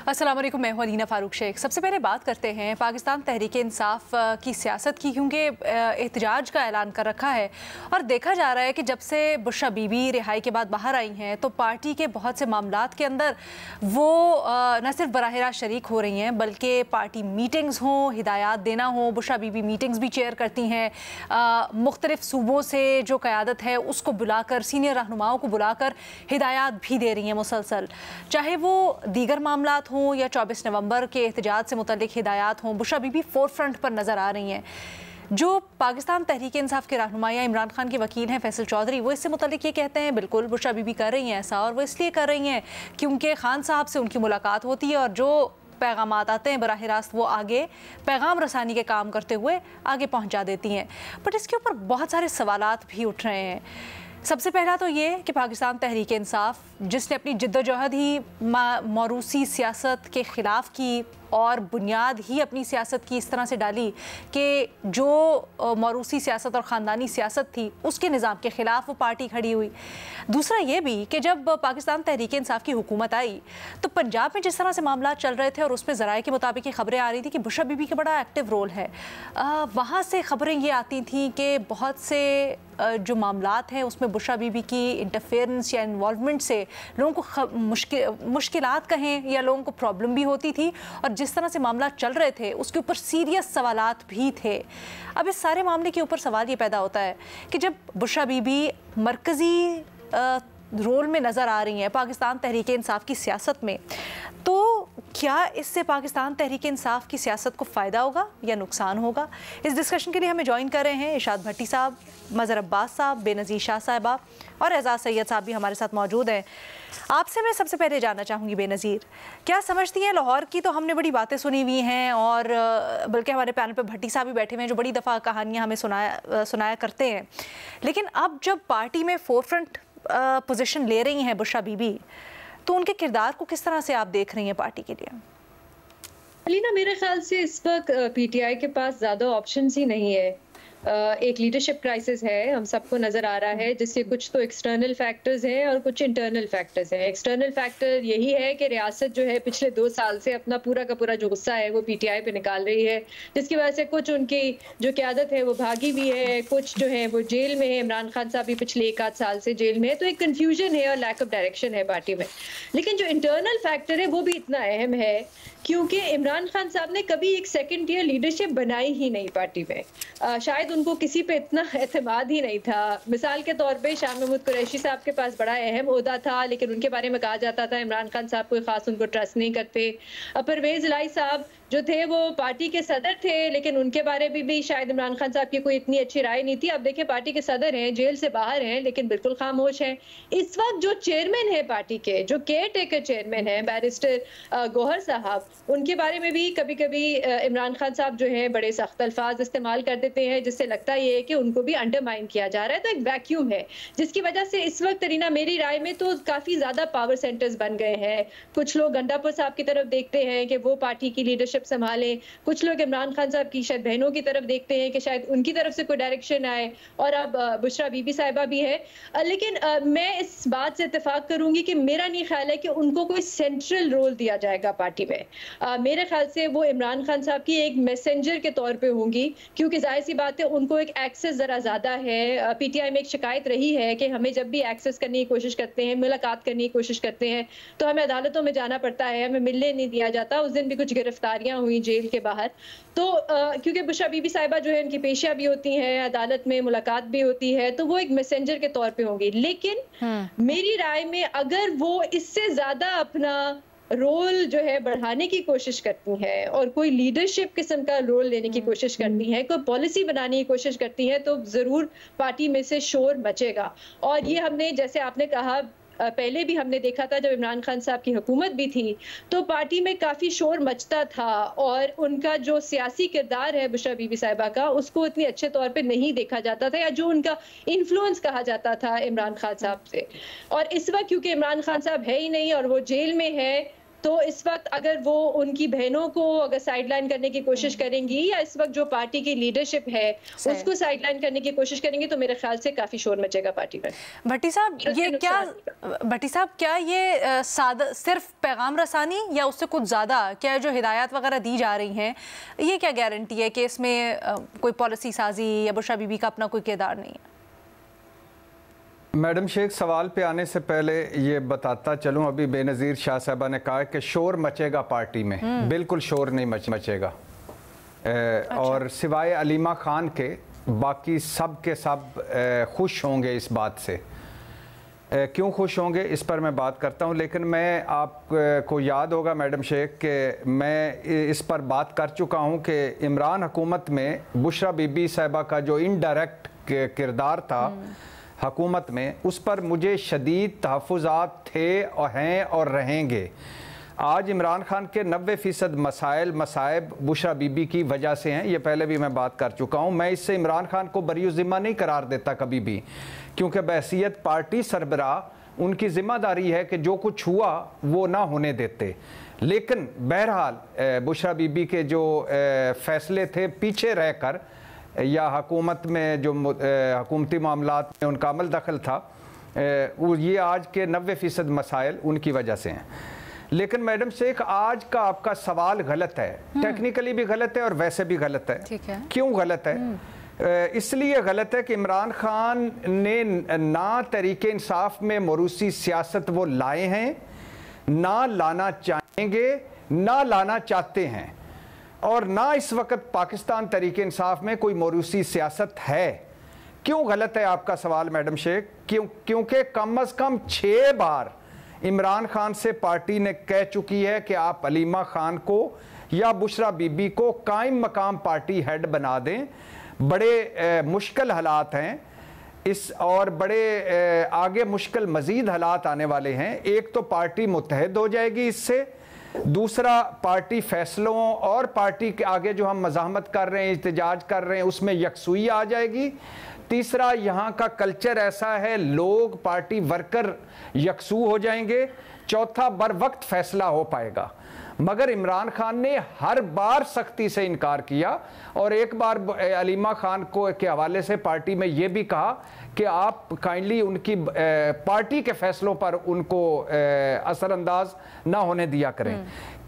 अस्सलाम वालेकुम, मैं हूं अलीना फ़ारूक शेख। सबसे पहले बात करते हैं पाकिस्तान तहरीक इंसाफ की सियासत की, क्योंकि एहतजाज का ऐलान कर रखा है और देखा जा रहा है कि जब से बुशरा बीबी रिहाई के बाद बाहर आई हैं तो पार्टी के बहुत से मामलात के अंदर वो न सिर्फ बराह रास्त शरीक हो रही हैं बल्कि पार्टी मीटिंग्स हों, हिदायत देना हो। बुशरा बीबी मीटिंग्स भी चेयर करती हैं, मुख्तलिफ सूबों से जो क़यादत है उसको बुलाकर, सीनियर रहनुमाओं को बुलाकर हिदायत भी दे रही हैं मुसलसल, चाहे वो दीगर मामलात हों या 24 नवंबर के एहतजाज से मुतल्लिक हिदायत हों। बुशरा बीबी फोर फ्रंट पर नज़र आ रही हैं। जो पाकिस्तान तहरीक इंसाफ के रहनुमाया इमरान खान के वकील हैं फैसल चौधरी, वो इससे मुतल्लिक ये कहते हैं बिल्कुल बुशरा बीबी कर रही हैं ऐसा, और वो इसलिए कर रही हैं क्योंकि खान साहब से उनकी मुलाकात होती है और जो पैगामात आते हैं बराह रास्त वो आगे पैगाम रसानी के काम करते हुए आगे पहुँचा देती हैं। बट इसके ऊपर बहुत सारे सवालात भी उठ रहे हैं। सबसे पहला तो ये कि पाकिस्तान तहरीक इंसाफ, जिसने अपनी जिद्दोजहद ही मौरूसी सियासत के ख़िलाफ़ की और बुनियाद ही अपनी सियासत की इस तरह से डाली कि जो मौरूसी सियासत और ख़ानदानी सियासत थी उसके निज़ाम के ख़िलाफ़ वो पार्टी खड़ी हुई। दूसरा ये भी कि जब पाकिस्तान तहरीक इंसाफ की हुकूमत आई तो पंजाब में जिस तरह से मामला चल रहे थे और उसमें ज़राए के मुताबिक ये खबरें आ रही थी कि बुशरा बीबी का बड़ा एक्टिव रोल है, वहाँ से खबरें ये आती थी कि बहुत से जो मामलात हैं उसमें बुशरा बीबी की इंटरफेरेंस या इन्वॉल्वमेंट से लोगों को मुश्किलात कहें या लोगों को प्रॉब्लम भी होती थी, और जिस तरह से मामला चल रहे थे उसके ऊपर सीरियस सवालात भी थे। अब इस सारे मामले के ऊपर सवाल ये पैदा होता है कि जब बुशरा बीबी मरकज़ी रोल में नज़र आ रही हैं पाकिस्तान तहरीक इंसाफ की सियासत में, तो क्या इससे पाकिस्तान तहरीक इंसाफ की सियासत को फ़ायदा होगा या नुकसान होगा? इस डिस्कशन के लिए हमें ज्वाइन कर रहे हैं इरशाद भट्टी साहब, मज़हर अब्बास साहब, बेनज़ीर शाह साहिबा और एजाज़ सैयद साहब भी हमारे साथ मौजूद हैं। आपसे मैं सबसे पहले जानना चाहूँगी बेनज़ीर, क्या समझती हैं लाहौर की तो हमने बड़ी बातें सुनी हुई हैं और बल्कि हमारे पैनल पे भट्टी साहब भी बैठे हुए हैं जो बड़ी दफ़ा कहानियाँ हमें सुनाया करते हैं, लेकिन अब जब पार्टी में फोर फ्रंट पोजीशन ले रही हैं बुशरा बीबी, तो उनके किरदार को किस तरह से आप देख रही हैं पार्टी के लिए? अलीना, मेरे ख्याल से इस वक्त पीटीआई के पास ज़्यादा ऑप्शंस ही नहीं है। एक लीडरशिप क्राइसिस है, हम सबको नज़र आ रहा है, जिससे कुछ तो एक्सटर्नल फैक्टर्स हैं और कुछ इंटरनल फैक्टर्स हैं। एक्सटर्नल फैक्टर यही है कि रियासत जो है पिछले 2 साल से अपना पूरा का पूरा जो गुस्सा है वो पीटीआई पे निकाल रही है, जिसकी वजह से कुछ उनकी जो क़यादत है वो भागी भी है, कुछ जो है वो जेल में है। इमरान खान साहब भी पिछले 1 आध साल से जेल में है, तो एक कन्फ्यूजन है और लैक ऑफ डायरेक्शन है पार्टी में। लेकिन जो इंटरनल फैक्टर है वो भी इतना अहम है क्योंकि इमरान खान साहब ने कभी एक सेकंड ईयर लीडरशिप बनाई ही नहीं पार्टी में। शायद उनको किसी पे इतना एतमाद ही नहीं था। मिसाल के तौर पे शाह महमूद कुरैशी साहब के पास बड़ा अहम ओहदा था, लेकिन उनके बारे में कहा जाता था इमरान खान साहब कोई खास उनको ट्रस्ट नहीं करते। परवेज़ इलाही साहब जो थे वो पार्टी के सदर थे, लेकिन उनके बारे में भी शायद इमरान खान साहब की कोई इतनी अच्छी राय नहीं थी। अब देखिए पार्टी के सदर हैं, जेल से बाहर हैं, लेकिन बिल्कुल खामोश हैं। इस वक्त जो चेयरमैन है पार्टी के, जो केयर टेकर चेयरमैन है बैरिस्टर गौहर साहब, उनके बारे में भी कभी कभी इमरान खान साहब जो है बड़े सख्त अल्फाज इस्तेमाल कर देते हैं, जिससे लगता ये है कि उनको भी अंडरमाइन किया जा रहा है। तो एक वैक्यूम है जिसकी वजह से इस वक्त रीना मेरी राय में तो काफी ज्यादा पावर सेंटर्स बन गए हैं। कुछ लोग गंडापुर साहब की तरफ देखते हैं कि वो पार्टी की लीडरशिप संभालें, कुछ लोग इमरान खान साहब की शायद बहनों की तरफ देखते हैं कि शायद उनकी तरफ से कोई डायरेक्शन आए, और अब बुशरा बीबी साहिबा भी है। लेकिन मैं इस बात से इत्तेफाक करूंगी कि मेरा नहीं ख्याल है कि उनको कोई सेंट्रल रोल दिया जाएगा पार्टी में। मेरे ख्याल से वो इमरान खान साहब की एक मैसेंजर के तौर पे होंगी, क्योंकि जाहिर सी बात है उनको एक एक्सेस ज़रा ज़्यादा है। पीटीआई में एक शिकायत रही है कि हमें जब भी एक्सेस करने की कोशिश करते हैं, मुलाकात करने की कोशिश करते हैं, तो हमें अदालतों में जाना पड़ता है, हमें मिलने नहीं दिया जाता। उस दिन भी कुछ गिरफ्तारियां हुई जेल के बाहर। तो क्योंकि बुशरा बीबी साहिबा जो है उनकी पेशियां भी होती हैं, अदालत में मुलाकात भी होती है, तो वो एक मैसेंजर के तौर पे होंगी। लेकिन मेरी राय में अगर वो इससे ज़्यादा अपना रोल जो है बढ़ाने की कोशिश करती हैं और कोई लीडरशिप किस्म का रोल लेने की कोशिश करती हैं, कोई पॉलिसी बनाने की कोशिश करती हैं, तो जरूर पार्टी में से शोर मचेगा। और ये हमने, जैसे आपने कहा, पहले भी हमने देखा था जब इमरान खान साहब की हुकूमत भी थी तो पार्टी में काफ़ी शोर मचता था और उनका जो सियासी किरदार है बुशरा बीबी साहिबा का, उसको इतनी अच्छे तौर पे नहीं देखा जाता था, या जो उनका इन्फ्लुएंस कहा जाता था इमरान खान साहब से। और इस वक्त क्योंकि इमरान खान साहब है ही नहीं और वो जेल में है, तो इस वक्त अगर वो उनकी बहनों को अगर साइडलाइन करने की कोशिश करेंगी या इस वक्त जो पार्टी की लीडरशिप है उसको साइडलाइन करने की कोशिश करेंगी तो मेरे ख्याल से काफी शोर मचेगा पार्टी में। भट्टी साहब क्या ये सिर्फ पैगाम रसानी या उससे कुछ ज़्यादा, क्या जो हिदायत वगैरह दी जा रही हैं ये क्या गारंटी है कि इसमें कोई पॉलिसी साजी या बुशरा बीबी का अपना कोई किरदार नहीं है? मैडम शेख, सवाल पे आने से पहले ये बताता चलूं, अभी बेनज़ीर शाह साहबा ने कहा कि शोर मचेगा पार्टी में। बिल्कुल शोर नहीं मचेगा। अच्छा। और सिवाय अलीमा खान के बाकी सब के सब खुश होंगे इस बात से। क्यों खुश होंगे इस पर मैं बात करता हूं, लेकिन मैं आपको याद होगा मैडम शेख कि मैं इस पर बात कर चुका हूं कि इमरान हुकूमत में बुशरा बीबी साहिबा का जो इनडायरेक्ट किरदार था हुकूमत में, उस पर मुझे शदीद तहफ़्फ़ुज़ात थे और हैं और रहेंगे। आज इमरान खान के 90% मसाइब बुशरा बीबी की वजह से हैं, ये पहले भी मैं बात कर चुका हूँ। मैं इससे इमरान खान को बरी ज़िम्मा नहीं करार देता कभी भी, क्योंकि बहसीत पार्टी सरबराह उनकी ज़िम्मेदारी है कि जो कुछ हुआ वो ना होने देते। लेकिन बहरहाल बुशरा बीबी के जो फ़ैसले थे पीछे रह कर या हुकूमत में जो हुकूमती मामलात में उनका अमल दखल था, ये आज के 90% मसाइल उनकी वजह से हैं। लेकिन मैडम शेख, आज का आपका सवाल गलत है, टेक्निकली भी गलत है और वैसे भी गलत है। ठीक है। क्यों गलत है? इसलिए गलत है कि इमरान खान ने ना तरीके इंसाफ में मरूसी सियासत वो लाए हैं, ना लाना चाहेंगे, ना लाना चाहते हैं, और ना इस वक्त पाकिस्तान तरीके इंसाफ में कोई मरूसी सियासत है। क्यों गलत है आपका सवाल मैडम शेख? क्योंकि कम अज़ कम 6 बार इमरान खान से पार्टी ने कह चुकी है कि आप अलीमा खान को या बुशरा बीबी को कायम मकाम पार्टी हेड बना दें। बड़े मुश्किल हालात हैं इस, और बड़े आगे मुश्किल मज़ीद हालात आने वाले हैं। एक तो पार्टी मुत्तहद हो जाएगी इससे, दूसरा पार्टी फैसलों और पार्टी के आगे जो हम मज़ाहमत कर रहे हैं, इhtजाज कर रहे हैं, उसमें यकसुई आ जाएगी। तीसरा, यहाँ का कल्चर ऐसा है, लोग पार्टी वर्कर यकसू हो जाएंगे। चौथा, बर वक्त फैसला हो पाएगा। मगर इमरान खान ने हर बार सख्ती से इनकार किया, और एक बार अलीमा खान को के हवाले से पार्टी में ये भी कहा कि आप काइंडली उनकी पार्टी के फैसलों पर उनको असरअंदाज ना होने दिया करें।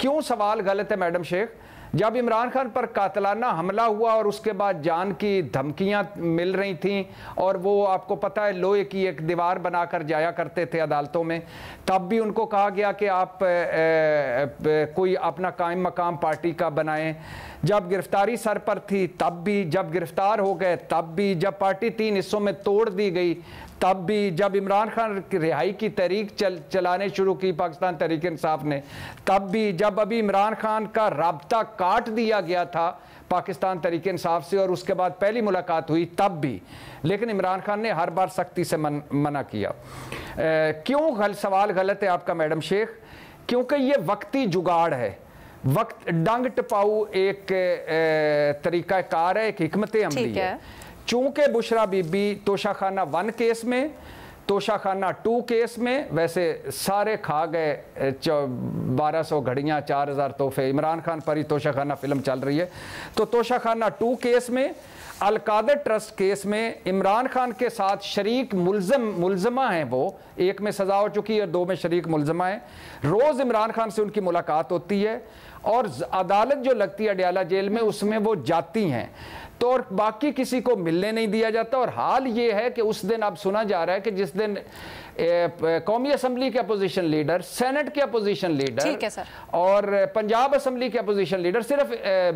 क्यों सवाल गलत है मैडम शेख? जब इमरान खान पर कातलाना हमला हुआ और उसके बाद जान की धमकियां मिल रही थीं, और वो आपको पता है लोहे की एक दीवार बनाकर जाया करते थे अदालतों में, तब भी उनको कहा गया कि आप कोई अपना कायम मकाम पार्टी का बनाएं। जब गिरफ्तारी सर पर थी तब भी, जब गिरफ्तार हो गए तब भी, जब पार्टी 3 हिस्सों में तोड़ दी गई तब भी, जब इमरान खान की रिहाई की तहरीक चलाने शुरू की पाकिस्तान तहरीक इंसाफ ने तब भी, जब अभी इमरान खान का राब्ता काट दिया गया था पाकिस्तान तहरीक इंसाफ से और उसके बाद पहली मुलाकात हुई तब भी, लेकिन इमरान खान ने हर बार सख्ती से मना किया। क्यों सवाल गलत है आपका मैडम शेख? क्योंकि ये वक्ती जुगाड़ है, वक्त डंग टपाऊ एक तरीका कार है, एक हिकमत अमली है। चूंकि बुशरा बीबी तोशाखाना 1 केस में, तोशाखाना 2 केस में वैसे सारे खा गए 1200 घड़ियाँ, 4000 तोहफे, इमरान खान पर ही तोशाखाना फिल्म चल रही है। तो तोशाखाना 2 केस में, अलकादर ट्रस्ट केस में इमरान खान के साथ शरीक मुलजमा हैं, वो 1 में सज़ा हो चुकी है, 2 में शरीक मुलजमा है। रोज़ इमरान खान से उनकी मुलाकात होती है, और अदालत जो लगती है अडयाला जेल में उसमें वो जाती हैं, तो और बाकी किसी को मिलने नहीं दिया जाता। और हाल ये है कि उस दिन अब सुना जा रहा है कि जिस दिन कौमी असम्बली के अपोजिशन लीडर, सेनेट के अपोजिशन लीडर और पंजाब असम्बली के अपोजिशन लीडर, सिर्फ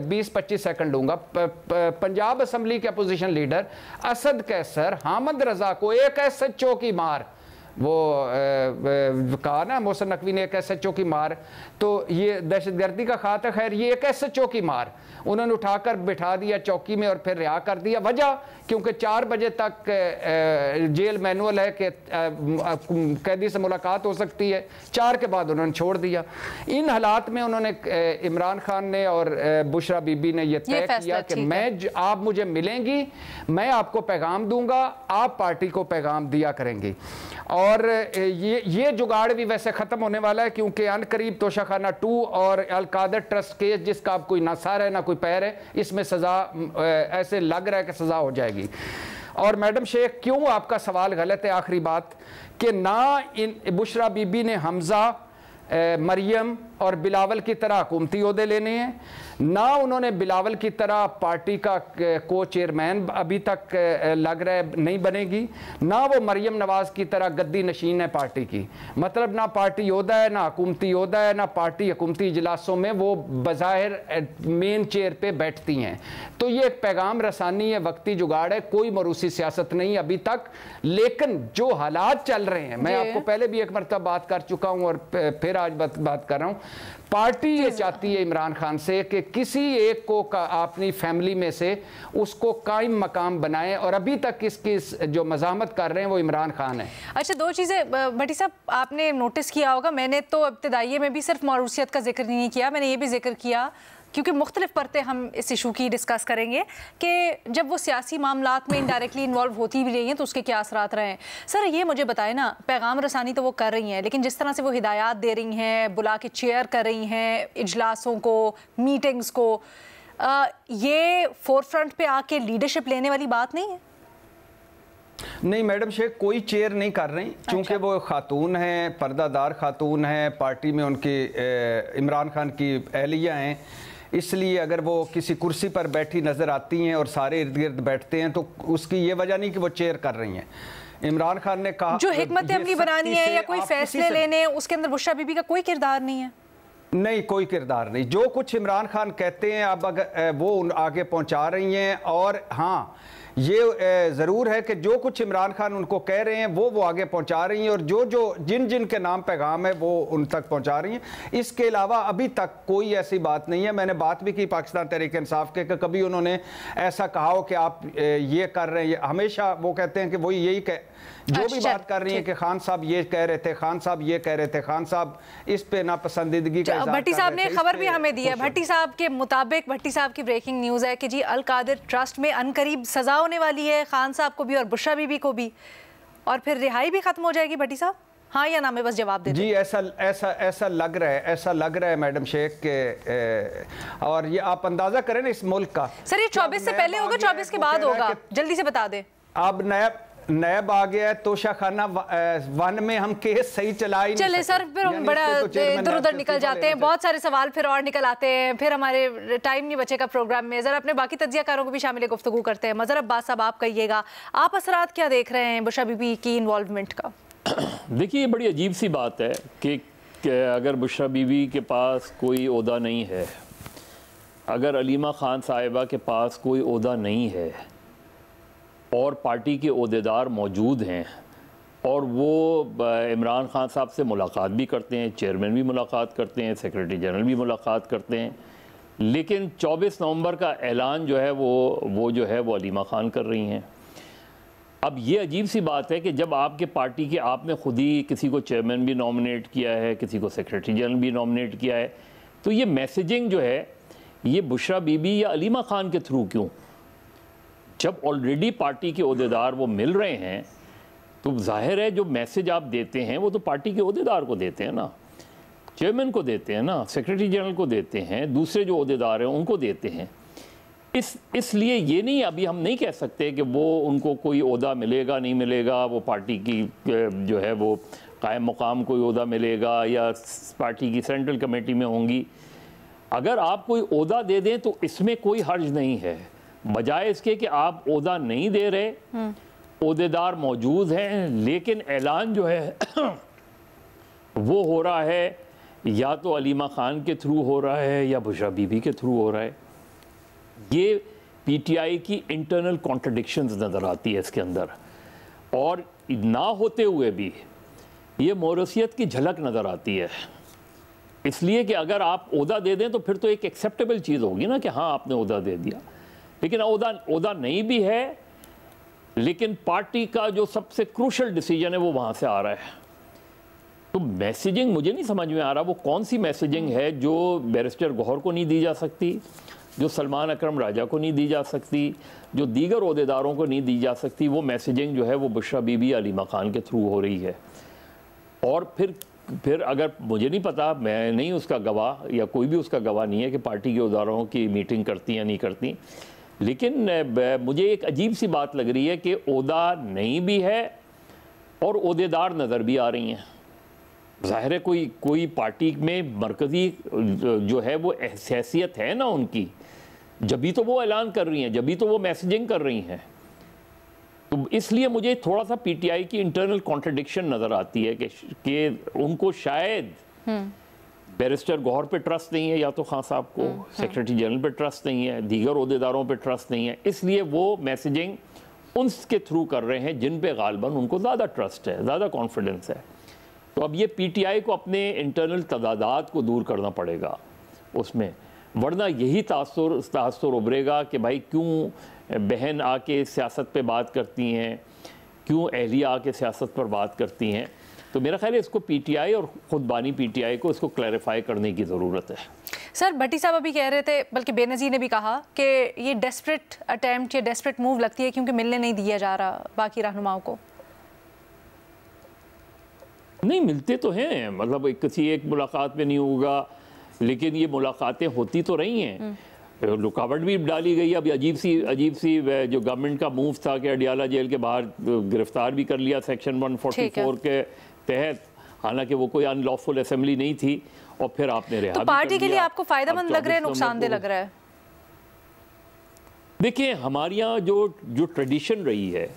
20-25 सेकंड लूंगा, पंजाब असम्बली के अपोजिशन लीडर असद कैसर हामिद रजा को एक SHO की मार, वो कहा ना मोहसिन नकवी ने एक SHO की मार, तो ये दहशतगर्दी का खाता, खैर ये एक SHO की मार उन्होंने उठाकर बिठा दिया चौकी में और फिर रिहा कर दिया। वजह क्योंकि 4 बजे तक जेल मैनुअल है कि कैदी से मुलाकात हो सकती है, 4 के बाद उन्होंने छोड़ दिया। इन हालात में उन्होंने इमरान खान ने और बुशरा बीबी ने यह तय किया कि आप मुझे मिलेंगी, मैं आपको पैगाम दूंगा, आप पार्टी को पैगाम दिया करेंगी। और ये जुगाड़ भी वैसे ख़त्म होने वाला है, क्योंकि अनकरीब तोशाखाना 2 और अलकादर ट्रस्ट केस, जिसका अब कोई ना सर है ना कोई पैर है, इसमें सज़ा ऐसे लग रहा है कि सज़ा हो जाएगी। और मैडम शेख, क्यों आपका सवाल गलत है, आखिरी बात, कि ना इन बुशरा बीबी ने हमज़ा, मरियम और बिलावल की तरह हुकूमती ओहदे लेने हैं, ना उन्होंने बिलावल की तरह पार्टी का को चेयरमैन अभी तक लग रहा है नहीं बनेगी, ना वो मरियम नवाज़ की तरह गद्दी नशीन है पार्टी की। मतलब ना पार्टी ओहदा है, ना हुकूमती ओहदा है, ना पार्टी हुकूमती इजलासों में वो बज़ाहिर मेन चेयर पे बैठती हैं। तो ये एक पैगाम रसानी है, वक्ती जुगाड़ है, कोई मरूसी सियासत नहीं अभी तक। लेकिन जो हालात चल रहे हैं, मैं आपको पहले भी एक मरतबा बात कर चुका हूँ और फिर आज बात कर रहा हूँ, पार्टी ये चाहती है इमरान खान से कि किसी एक को अपनी फैमिली में से उसको कायम मकाम बनाएं, और अभी तक इसकी जो मज़ामत कर रहे हैं वो इमरान खान है। अच्छा, दो चीज़ें भट्टी साहब आपने नोटिस किया होगा, मैंने तो इब्तिदाइये में भी सिर्फ मरूसियत का जिक्र नहीं किया, मैंने ये भी जिक्र किया क्योंकि मुख्तलिफ परतें हम इस इशू की डिस्कस करेंगे कि जब वो सियासी मामलात में इनडायरेक्टली इन्वॉल्व होती भी रही हैं तो उसके क्या असरात रहे हैं। सर ये मुझे बताएं ना, पैगाम रसानी तो वो कर रही हैं, लेकिन जिस तरह से वो हिदायत दे रही हैं, बुला के चेयर कर रही हैं इजलासों को, मीटिंग्स को, ये फोर फ्रंट पे आके लीडरशिप लेने वाली बात नहीं है? नहीं मैडम शेख, कोई चेयर नहीं कर रही, क्योंकि वो खातून हैं, पर्दादार खातून हैं, पार्टी में उनकी इमरान खान की अहलिया हैं, इसलिए अगर वो किसी कुर्सी पर बैठी नज़र आती हैं और सारे इर्द गिर्द बैठते हैं तो उसकी ये वजह नहीं कि वो चेयर कर रही हैं। इमरान खान ने कहा जो हिकमत अमली बनानी है या कोई फैसले लेने, उसके अंदर बुशरा बीबी का कोई किरदार नहीं है। नहीं, कोई किरदार नहीं। जो कुछ इमरान खान कहते हैं अब अगर वो आगे पहुंचा रही हैं, और हाँ ये ज़रूर है कि जो कुछ इमरान खान उनको कह रहे हैं वो आगे पहुंचा रही हैं, और जो जिन के नाम पैगाम है वो उन तक पहुंचा रही हैं। इसके अलावा अभी तक कोई ऐसी बात नहीं है। मैंने बात भी की पाकिस्तान तहरीक इंसाफ के, कभी उन्होंने ऐसा कहा हो कि आप ये कर रहे हैं, हमेशा वो कहते हैं कि वही यही जो भी बात कर रही है कि खान साहब ये कह रहे थे, खान साहब ये कह रहे थे, खान साहब इस पे नापसंदीदगी का इज़हार भट्टी साहब ने खबर भी हमें दी है। भट्टी साहब के मुताबिक, भट्टी साहब की ब्रेकिंग न्यूज़ है कि जी अल-कादिर ट्रस्ट में अनकरीब सजा होने वाली है, खान साहब को भी और बुशरा बीबी को भी, और फिर रिहाई भी खत्म हो जाएगी। भट्टी साहब हाँ या ना में बस जवाब दे। जी ऐसा लग रहा है मैडम शेख के, और ये आप अंदाजा करें ना इस मुल्क का। सर ये 24 से पहले होगा, 24 के बाद होगा, जल्दी से बता दें। अब नैब आ गया है, तोशाखाना 1 में हम केस सही चला ही नहीं चले सर, फिर हम बड़ा इधर उधर निकल जाते हैं, बहुत सारे सवाल फिर और निकल आते हैं, फिर हमारे टाइम नहीं बचेगा प्रोग्राम में। जरा अपने बाकी तज्जियाकारों को भी शामिल गुफ्तगू करते हैं। मज़हर अब्बास साहब आप कहिएगा, आप असरात क्या देख रहे हैं बुशरा बीबी की इन्वॉल्वमेंट का? देखिए, ये बड़ी अजीब सी बात है कि अगर बुशरा बीबी के पास कोई ओहदा नहीं है, अगर अलीमा खान साहिबा के पास कोई ओहदा नहीं है और पार्टी के ओहदेदार मौजूद हैं और वो इमरान खान साहब से मुलाकात भी करते हैं, चेयरमैन भी मुलाकात करते हैं, सेक्रेटरी जनरल भी मुलाकात करते हैं, लेकिन 24 नवंबर का ऐलान जो है वो जो है वो अलीमा खान कर रही हैं। अब ये अजीब सी बात है कि जब आपके पार्टी के आपने खुद ही किसी को चेयरमैन भी नॉमिनेट किया है, किसी को सेक्रेटरी जनरल भी नॉमिनेट किया है, तो ये मैसेजिंग जो है ये बुशरा बीबी या अलीमा खान के थ्रू क्यों? जब ऑलरेडी पार्टी के ओहदेदार वो मिल रहे हैं तो जाहिर है जो मैसेज आप देते हैं वो तो पार्टी के ओहदेदार को देते हैं ना, चेयरमैन को देते हैं ना, सेक्रेटरी जनरल को देते हैं, दूसरे जो ओहदेदार हैं उनको देते हैं। इसलिए ये नहीं, अभी हम नहीं कह सकते कि वो उनको कोई ओहदा मिलेगा नहीं मिलेगा, वो पार्टी की जो है वो कायम मुकाम कोई ओहदा मिलेगा या पार्टी की सेंट्रल कमेटी में होंगी। अगर आप कोई ओहदा दे दें तो इसमें कोई हर्ज नहीं है, बजाय इसके कि आप ओहदा नहीं दे रहे, ओहदेदार मौजूद हैं, लेकिन ऐलान जो है वो हो रहा है या तो अलीमा खान के थ्रू हो रहा है या बुशरा बीबी के थ्रू हो रहा है। ये पीटीआई की इंटरनल कॉन्ट्रडिक्शंस नज़र आती है इसके अंदर, और ना होते हुए भी ये मौरूसियत की झलक नज़र आती है। इसलिए कि अगर आप ओहदा दे दें तो फिर तो एक एक्सेप्टेबल चीज़ होगी ना कि हाँ आपने ओहदा दे दिया, लेकिन ओहदा नहीं भी है, लेकिन पार्टी का जो सबसे क्रूशल डिसीजन है वो वहाँ से आ रहा है। तो मैसेजिंग मुझे नहीं समझ में आ रहा वो कौन सी मैसेजिंग है जो बैरिस्टर गौहर को नहीं दी जा सकती, जो सलमान अकरम राजा को नहीं दी जा सकती, जो दीगर ओहदेदारों को नहीं दी जा सकती। वो मैसेजिंग जो है वो बुशरा बीबी अलीमा खान के थ्रू हो रही है। और फिर अगर मुझे नहीं पता, मैं नहीं उसका गवाह या कोई भी उसका गवाह नहीं है कि पार्टी के ओहदेदारों की मीटिंग करती या नहीं करती, लेकिन मुझे एक अजीब सी बात लग रही है कि ओहदा नहीं भी है और ओहदेदार नज़र भी आ रही हैं। ज़ाहिर है कोई पार्टी में मरकज़ी जो है वो हैसियत है ना उनकी, जभी तो वो ऐलान कर रही हैं, जभी तो वो मैसेजिंग कर रही हैं। तो इसलिए मुझे थोड़ा सा पीटीआई की इंटरनल कॉन्ट्रडिक्शन नज़र आती है कि उनको शायद बैरिस्टर गौहर पे ट्रस्ट नहीं है, या तो खान साहब को सेक्रेटरी जनरल पे ट्रस्ट नहीं है, दीगर ओहदेदारों पे ट्रस्ट नहीं है, इसलिए वो मैसेजिंग उनके थ्रू कर रहे हैं जिन पे गालबन उनको ज़्यादा ट्रस्ट है, ज़्यादा कॉन्फिडेंस है। तो अब ये पीटीआई को अपने इंटरनल तदादात को दूर करना पड़ेगा उसमें, वरना यही तासुर उभरेगा कि भाई क्यों बहन आके सियासत पे बात करती हैं, क्यों अहलिया आके सियासत पर बात करती हैं। तो मेरा ख्याल है इसको पीटीआई और खुद बानी पीटीआई को इसको क्लैरिफाई करने की ज़रूरत है। सर भट्टी साहब अभी कह रहे थे, बल्कि बेनज़ीर ने भी कहा कि ये डेस्परेट अटैम्प्ट या डेस्परेट मूव लगती है क्योंकि मिलने नहीं दिया जा रहा बाकी रहनुमाओं को। नहीं, मिलते तो हैं, मतलब किसी एक मुलाकात में नहीं होगा, लेकिन ये मुलाकातें होती तो रही हैं, रुकावट भी डाली गई। अब अजीब सी जो गवर्नमेंट का मूव था कि अडियाला जेल के बाहर गिरफ्तार भी कर लिया सेक्शन 144 के तहत, हालांकि वो कोई अनलॉफुल असेंबली नहीं थी, और फिर आपने रिहा। तो पार्टी के लिए आपको फायदेमंद लग रहा है, नुकसानदेह लग रहा है? देखिए, हमारे यहाँ जो ट्रेडिशन रही है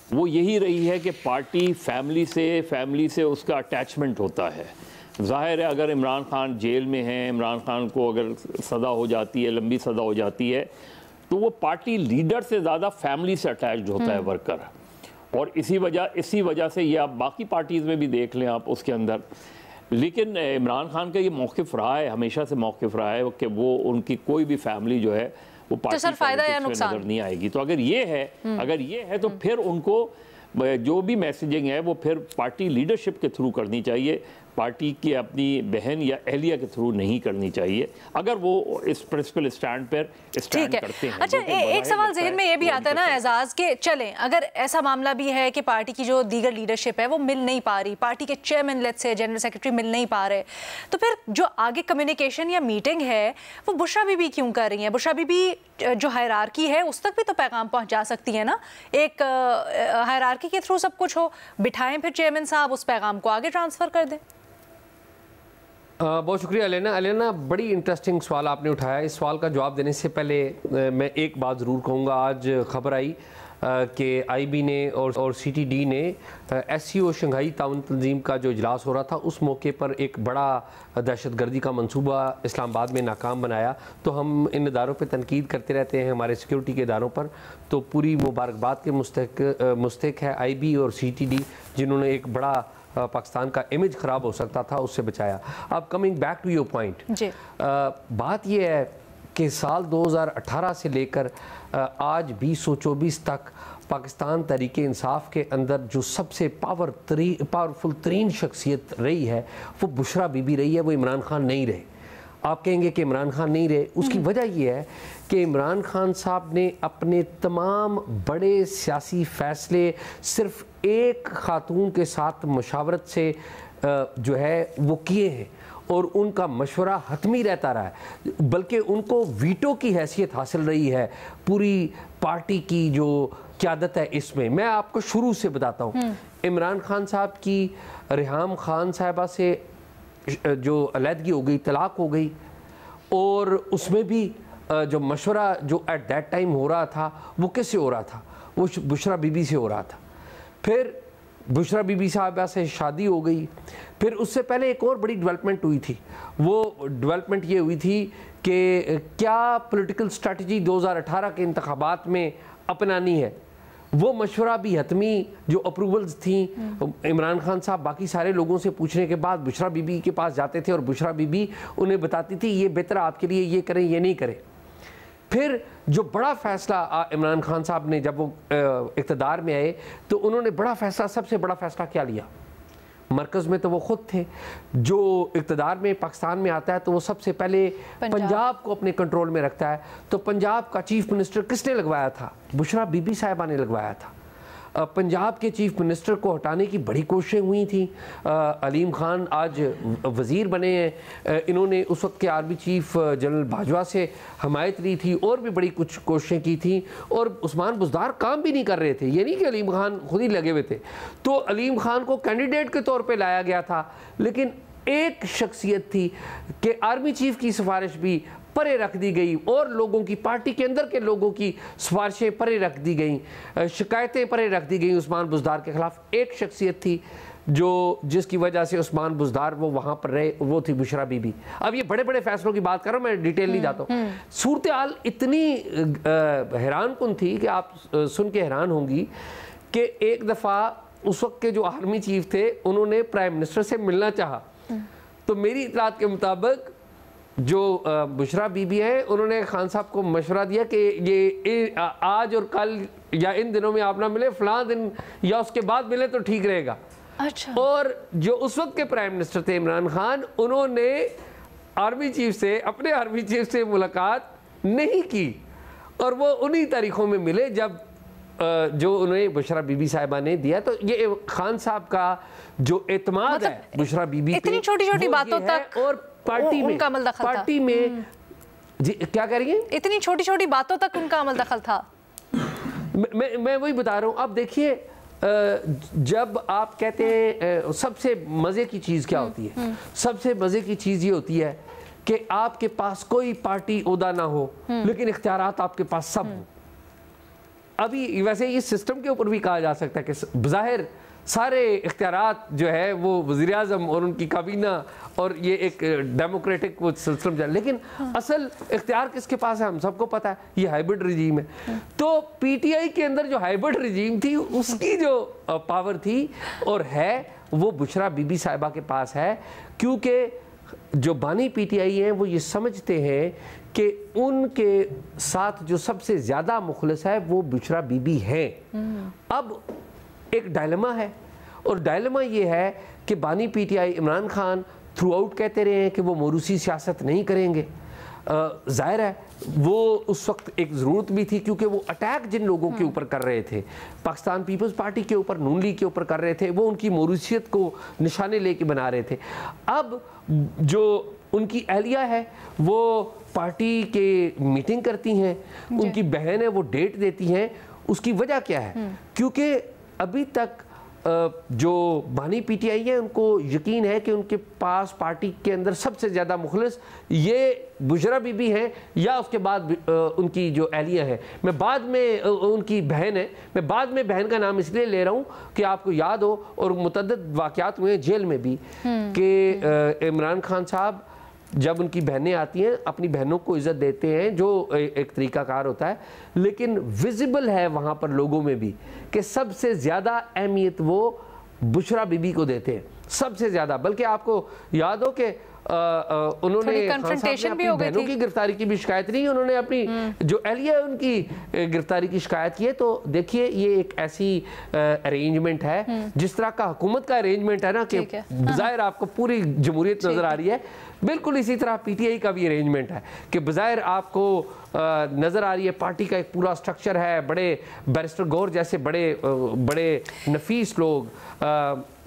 वो यही रही है कि पार्टी फैमिली से उसका अटैचमेंट होता है। ज़ाहिर है अगर इमरान खान जेल में है, इमरान खान को अगर सज़ा हो जाती है, लंबी सज़ा हो जाती है, तो वो पार्टी लीडर से ज़्यादा फैमिली से अटैच्ड होता है वर्कर। और इसी वजह से ये आप बाकी पार्टीज़ में भी देख लें आप उसके अंदर। लेकिन इमरान खान का ये मौक़िफ़ रहा है, हमेशा से मौक़िफ़ रहा है कि वो उनकी कोई भी फैमिली जो है वो पार्टी तो फायदा या नुकसान नजर नहीं आएगी। तो अगर ये है तो फिर उनको जो भी मैसेजिंग है वो फिर पार्टी लीडरशिप के थ्रू करनी चाहिए, पार्टी की अपनी बहन या अहलिया के थ्रू नहीं करनी चाहिए, अगर वो इस प्रिंसिपल स्टैंड पर स्टैंड करते हैं। अच्छा, एक सवाल जहन में ये भी आता है ना एजाज के, चलें अगर ऐसा मामला भी है कि पार्टी की जो दीगर लीडरशिप है वो मिल नहीं पा रही, पार्टी के chairman let's say general secretary मिल नहीं पा रहे, तो फिर जो आगे कम्युनिकेशन या मीटिंग है वो बुशरा बीबी क्यों कर रही है? बुशरा बीबी जो हायरार्की है उस तक भी तो पैगाम पहुंचा सकती है ना, एक हायरार्की के थ्रू सब कुछ हो, बिठाएं फिर चेयरमैन साहब उस पैगाम को आगे ट्रांसफ़र कर दें। बहुत शुक्रिया अलेना, बड़ी इंटरेस्टिंग सवाल आपने उठाया। इस सवाल का जवाब देने से पहले मैं एक बात ज़रूर कहूँगा। आज ख़बर आई कि आईबी ने और सीटीडी ने एससीओ शंघाई ताउन तंजीम का जो इजलास हो रहा था उस मौके पर एक बड़ा दहशतगर्दी का मंसूबा इस्लामाबाद में नाकाम बनाया। तो हम इन इदारों पर तनकीद करते रहते हैं, हमारे सिक्योरिटी के इदारों पर, तो पूरी मुबारकबाद के मुस्तहिक है आईबी और सीटीडी जिन्होंने एक बड़ा पाकिस्तान का इमेज ख़राब हो सकता था उससे बचाया। अब coming back to your point, बात यह है कि साल 2018 से लेकर आज 2024 तक पाकिस्तान तहरीक इंसाफ के अंदर जो सबसे पावरफुल तरीन शख्सियत रही है वो बुशरा बीबी रही है, वो इमरान खान नहीं रहे। आप कहेंगे कि इमरान खान नहीं रहे, उसकी वजह यह है कि इमरान खान साहब ने अपने तमाम बड़े सियासी फ़ैसले सिर्फ एक खातून के साथ मशावरत से जो है वो किए हैं, और उनका मशवरा हतमी रहता रहा है, बल्कि उनको वीटो की हैसियत हासिल रही है पूरी पार्टी की जो क़यादत है इसमें। मैं आपको शुरू से बताता हूँ, इमरान खान साहब की रिहाम खान साहिबा से जो अलहदगी हो गई, तलाक हो गई, और उसमें भी जो मशवरा जो एट दैट टाइम हो रहा था वो किससे हो रहा था? वो बुशरा बीबी से हो रहा था। फिर बुशरा बीबी साहबा से शादी हो गई। फिर उससे पहले एक और बड़ी डेवलपमेंट हुई थी, वो डेवलपमेंट ये हुई थी कि क्या पॉलिटिकल स्ट्रेटजी 2018 के इंतखाबात में अपनानी है। वो मशवरा भी हतमी जो अप्रूवल्स थी, इमरान खान साहब बाकी सारे लोगों से पूछने के बाद बुशरा बीबी के पास जाते थे और बुशरा बीबी उन्हें बताती थी ये बेहतर आपके लिए, ये करें ये नहीं करें। फिर जो बड़ा फ़ैसला इमरान खान साहब ने जब वो इक़्तिदार में आए तो उन्होंने बड़ा फ़ैसला, सबसे बड़ा फ़ैसला क्या लिया? मरकज़ में तो वो खुद थे, जो इक़्तिदार में पाकिस्तान में आता है तो वो सबसे पहले पंजाब को अपने कंट्रोल में रखता है। तो पंजाब का चीफ मिनिस्टर किसने लगवाया था? बुशरा बीबी साहिबा ने लगवाया था। पंजाब के चीफ मिनिस्टर को हटाने की बड़ी कोशिशें हुई थी। अलीम खान आज वज़ीर बने हैं, इन्होंने उस वक्त के आर्मी चीफ जनरल बाजवा से हमायत ली थी और भी बड़ी कुछ कोशिशें की थी, और उस्मान बुज़दार काम भी नहीं कर रहे थे। ये नहीं कि अलीम खान खुद ही लगे हुए थे। तो अलीम खान को कैंडिडेट के तौर पे लाया गया था, लेकिन एक शख्सियत थी कि आर्मी चीफ की सिफारिश भी परे रख दी गई और लोगों की, पार्टी के अंदर के लोगों की सिफारिशें परे रख दी गई, शिकायतें परे रख दी गई उस्मान बुज़दार के ख़िलाफ़। एक शख्सियत थी जिसकी वजह से उस्मान बुज़दार वो वहाँ पर रहे, वो थी बुशरा बीबी। अब ये बड़े बड़े फैसलों की बात कर रहा हूँ, मैं डिटेल नहीं जाता हूँ। सूरत हाल इतनी हैरान कुन थी कि आप सुन के हैरान होंगी कि एक दफ़ा उस वक्त के जो आर्मी चीफ थे उन्होंने प्राइम मिनिस्टर से मिलना चाहा, तो मेरी इतलात के मुताबिक जो बुशरा बीबी है उन्होंने खान साहब को मशवरा दिया कि ये आज और कल या इन दिनों में आप ना मिले, फलां दिन या उसके बाद मिले तो ठीक रहेगा। अच्छा। और जो उस वक्त के प्राइम मिनिस्टर थे इमरान खान, उन्होंने आर्मी चीफ से, अपने आर्मी चीफ से मुलाकात नहीं की, और वो उन्हीं तारीखों में मिले जब जो उन्हें बुशरा बीबी साहिबा ने दिया। तो ये खान साहब का जो एतमाद है बुशरा बीबी पे, इतनी छोटी छोटी बातों तक, और पार्टी में, उनका अमल दखल था। पार्टी में जी क्या कह रही हैं? इतनी छोटी छोटी बातों तक उनका अमल दखल था। मैं वही बता रहा हूँ। अब देखिए, जब आप कहते हैं सबसे मज़े की चीज़ क्या होती है, सबसे मज़े की चीज़ ये होती है कि आपके पास कोई पार्टी ओहदा ना हो लेकिन इख्तियारात आपके पास सब हो। अभी वैसे इस सिस्टम के ऊपर भी कहा जा सकता है कि बज़ाहिर सारे इख्तियारात जो है वो वज़ीर-ए-आज़म और उनकी काबीना और ये एक डेमोक्रेटिक वो सिस्टम है, लेकिन असल इख्तियार किसके पास है हम सबको पता है, ये हाइब्रिड रिजीम है। तो पीटीआई के अंदर जो हाइब्रिड रिजीम थी उसकी जो पावर थी और है वो बुशरा बीबी साहिबा के पास है, क्योंकि जो बानी पीटीआई हैं वो ये समझते हैं कि उनके साथ जो सबसे ज़्यादा मुखलिस है वो बुशरा बीबी है। अब एक डायलेमा है, और डायलेमा ये है कि बानी PTI Imran Khan through out कहते रहे हैं कि वो मोरूसी सियासत नहीं करेंगे। ज़ाहिर है वो उस वक्त एक ज़रूरत भी थी, क्योंकि वो अटैक जिन लोगों के ऊपर कर रहे थे, पाकिस्तान पीपल्स पार्टी के ऊपर, नून लीग के ऊपर कर रहे थे, वो उनकी मोरूसियत को निशाने लेके बना रहे थे। अब जो उनकी अहलिया है वो पार्टी के मीटिंग करती हैं, उनकी बहन है वो डेट देती हैं। उसकी वजह क्या है? क्योंकि अभी तक जो बानी पीटीआई है उनको यकीन है कि उनके पास पार्टी के अंदर सबसे ज़्यादा मुखलिस ये बुशरा बीबी हैं, या उसके बाद उनकी जो अहलिया है, मैं बाद में उनकी बहन है, मैं बाद में बहन का नाम इसलिए ले रहा हूँ कि आपको याद हो, और मुतअद्दिद वाक़यात हुए जेल में भी कि इमरान खान साहब जब उनकी बहनें आती हैं अपनी बहनों को इज़्ज़त देते हैं, जो एक तरीक़ाकार होता है, लेकिन विजिबल है वहाँ पर लोगों में भी कि सबसे ज़्यादा अहमियत वो बुशरा बीबी को देते हैं, सबसे ज़्यादा। बल्कि आपको याद हो कि उन्होंने अपनी बहनों की गिरफ्तारी की भी शिकायत नहीं, उन्होंने अपनी जो अहलिया उनकी गिरफ्तारी की शिकायत की है। तो देखिए ये एक ऐसी अरेंजमेंट है, जिस तरह का हुकूमत का अरेंजमेंट है ना कि बज़ाहिर आपको पूरी जमहूरियत नज़र आ रही है, बिल्कुल इसी तरह पीटीआई का भी अरेंजमेंट है कि बज़ाहिर आपको नज़र आ रही है पार्टी का एक पूरा स्ट्रक्चर है, बड़े बैरिस्टर गौर जैसे बड़े नफीस लोग।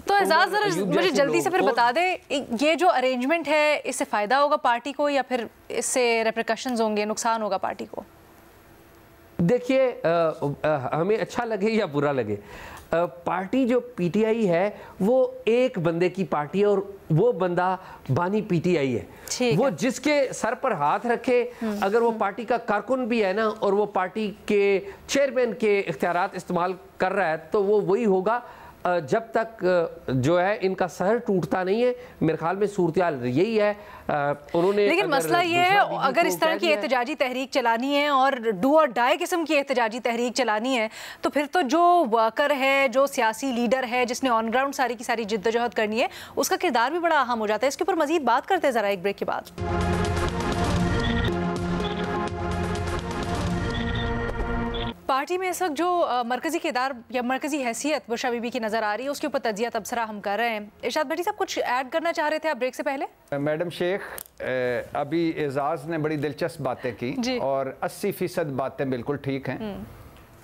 तो एजाज जरा मुझे जल्दी से फिर बता दे, ये जो अरेंजमेंट है इससे फ़ायदा होगा पार्टी को या फिर इससे रेप्रिकॉशंस होंगे, नुकसान होगा पार्टी को? देखिए हमें अच्छा लगे या बुरा लगे, पार्टी जो पीटीआई है वो एक बंदे की पार्टी है, और वो बंदा बानी पीटीआई है। वो जिसके सर पर हाथ रखे, अगर वो पार्टी का कारकुन भी है ना और वो पार्टी के चेयरमैन के इख्तियारात इस्तेमाल कर रहा है, तो वो वही होगा जब तक जो है इनका सर टूटता नहीं है। मेरे ख्याल में सूरत हाल यही है। उन्होंने लेकिन मसला ये है, अगर इस तरह की एहतजाजी तहरीक चलानी है और डू और डाई किस्म की एहतजाजी तहरीक चलानी है, तो फिर तो जो वर्कर है, जो सियासी लीडर है, जिसने ऑन ग्राउंड सारी की सारी जिद्दोजहद करनी है, उसका किरदार भी बड़ा अहम हो जाता है। इसके ऊपर मजीद बात करते हैं ज़रा एक ब्रेक के बाद। पार्टी में इस वक्त जो मरकजी किरदार या मरकजी हैसियत बुशरा बीबी की नज़र आ रही है उसके ऊपर तजिया तबसरा हम कर रहे हैं। इरशाद भट्टी साहब कुछ ऐड करना चाह रहे थे आप ब्रेक से पहले? मैडम शेख, अभी एजाज ने बड़ी दिलचस्प बातें की और 80% बातें बिल्कुल ठीक हैं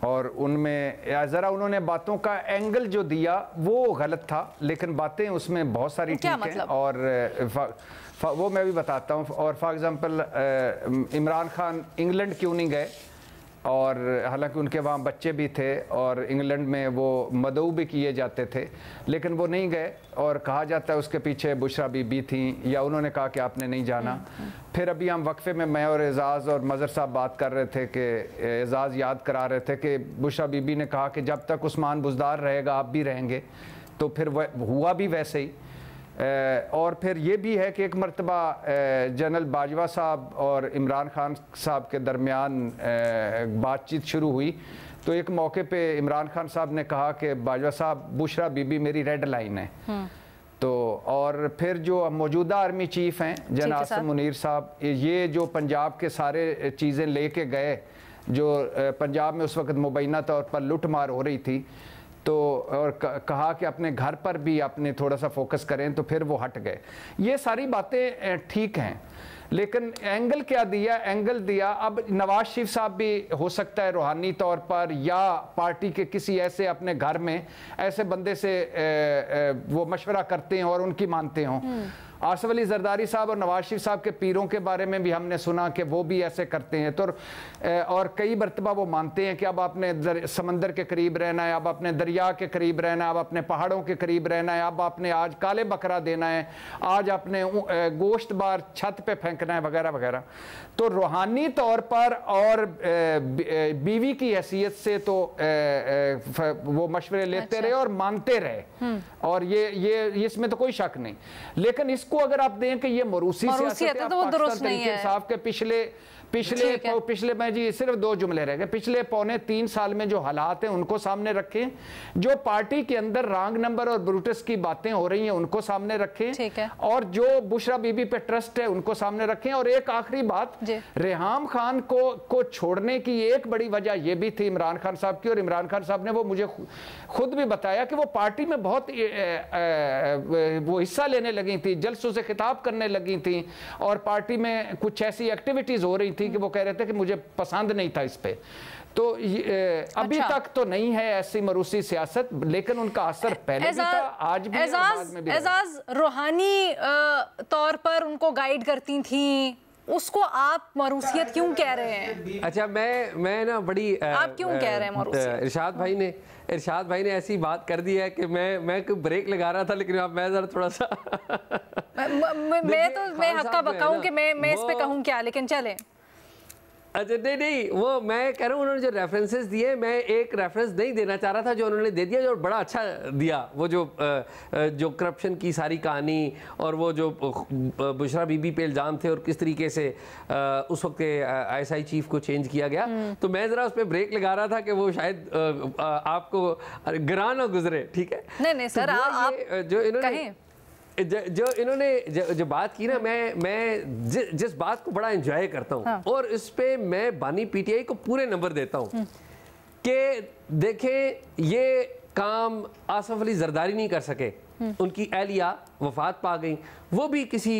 और उनमें ज़रा उन्होंने बातों का एंगल जो दिया वो गलत था, लेकिन बातें उसमें बहुत सारी ठीक हैं और वो मैं भी बताता हूँ। और for example Imran Khan England क्यों नहीं गए, और हालांकि उनके वहाँ बच्चे भी थे और इंग्लैंड में वो मदऊ भी किए जाते थे, लेकिन वो नहीं गए और कहा जाता है उसके पीछे बुशरा बीबी थी या उन्होंने कहा कि आपने नहीं जाना। फिर अभी हम वक्फे में मैं और एजाज़ और मज़र साहब बात कर रहे थे कि एजाज़ याद करा रहे थे कि बुशरा बीबी ने कहा कि जब तक उस्मान बुज़दार रहेगा आप भी रहेंगे, तो फिर वह हुआ भी वैसे ही। और फिर ये भी है कि एक मरतबा जनरल बाजवा साहब और इमरान खान साहब के दरमियान बातचीत शुरू हुई, तो एक मौके पे इमरान खान साहब ने कहा कि बाजवा साहब बुशरा बीबी मेरी रेड लाइन है। तो और फिर जो मौजूदा आर्मी चीफ हैं जन आसिम मुनीर साहब, ये जो पंजाब के सारे चीज़ें लेके गए, जो पंजाब में उस वक्त मुबैना तौर पर लुटमार हो रही थी, तो और कहा कि अपने घर पर भी अपने थोड़ा सा फोकस करें, तो फिर वो हट गए। ये सारी बातें ठीक हैं, लेकिन एंगल क्या दिया? एंगल दिया अब नवाज शरीफ साहब भी हो सकता है रूहानी तौर पर या पार्टी के किसी ऐसे अपने घर में ऐसे बंदे से वो मशवरा करते हैं और उनकी मानते हों। आसिफ अली जरदारी साहब और नवाज शरीफ साहब के पीरों के बारे में भी हमने सुना कि वो भी ऐसे करते हैं। तो और कई मरतबा वो मानते हैं कि अब आपने समंदर के करीब रहना है, अब अपने दरिया के करीब रहना है, अब अपने पहाड़ों के करीब रहना है, अब आपने आज काले बकरा देना है, आज आपने गोश्त बार छत पे फेंकना है, वगैरह वगैरह। तो रूहानी तौर पर और बीवी की हैसियत से तो वो मशवरे लेते रहे और मानते रहे, और ये इसमें तो कोई शक नहीं। लेकिन इसको अगर आप दें कि ये मरूसी सियासत है, तो वो दुरुस्त नहीं है। साहब के पिछले मैं जी सिर्फ 2 जुमले रह गए, पिछले 3.25 साल में जो हालात हैं उनको सामने रखें, जो पार्टी के अंदर रॉन्ग नंबर और ब्रूटस की बातें हो रही हैं उनको सामने रखें, और जो बुशरा बीबी पे ट्रस्ट है उनको सामने रखें। और एक आखिरी बात, रेहाम खान को छोड़ने की एक बड़ी वजह यह भी थी इमरान खान साहब की, और इमरान खान साहब ने वो मुझे खुद भी बताया कि वो पार्टी में बहुत वो हिस्सा लेने लगी थी, जलसों से खिताब करने लगी थी, और पार्टी में कुछ ऐसी एक्टिविटीज हो रही थी कि वो कह रहे थे कि मुझे पसंद नहीं था इस पे। तो अभी तक तो नहीं है ऐसी मरूसी सियासत, लेकिन उनका असर पहले भी था, आज भी है। एजाज रूहानी तौर पर उनको गाइड करती थी, उसको आप मरूसियत क्यों कह रहे हैं? अच्छा, मैं ना बड़ी आप क्यों कह रहे हैं मरूसियत? इरशाद भाई ने ऐसी बात कर दी है कि मैं ब्रेक लगा रहा था, लेकिन अब मैं जरा थोड़ा सा मैं हक्का बक्का हूं कि मैं इस पे कहूं क्या, लेकिन चलें। अच्छा, नहीं, वो मैं कह रहा हूँ उन्होंने जो रेफरेंसेस दिए, मैं एक रेफरेंस नहीं देना चाह रहा था जो उन्होंने दे दिया, जो बड़ा अच्छा दिया, वो जो करप्शन की सारी कहानी और वो जो बुशरा बीबी पे इल्ज़ाम थे और किस तरीके से उस वक्त ISI चीफ को चेंज किया गया। तो मैं ज़रा उस पर ब्रेक लगा रहा था कि वो शायद आपको गिरा ना गुजरे। ठीक है, नहीं सर, आप जो इन्होंने जो इन्होंने जो बात की ना, मैं जिस बात को बड़ा एंजॉय करता हूँ, और इस पे मैं बानी PTI को पूरे नंबर देता हूँ कि देखें ये काम आसिफ अली जरदारी नहीं कर सके, उनकी एहलिया वफात पा गई, वो भी किसी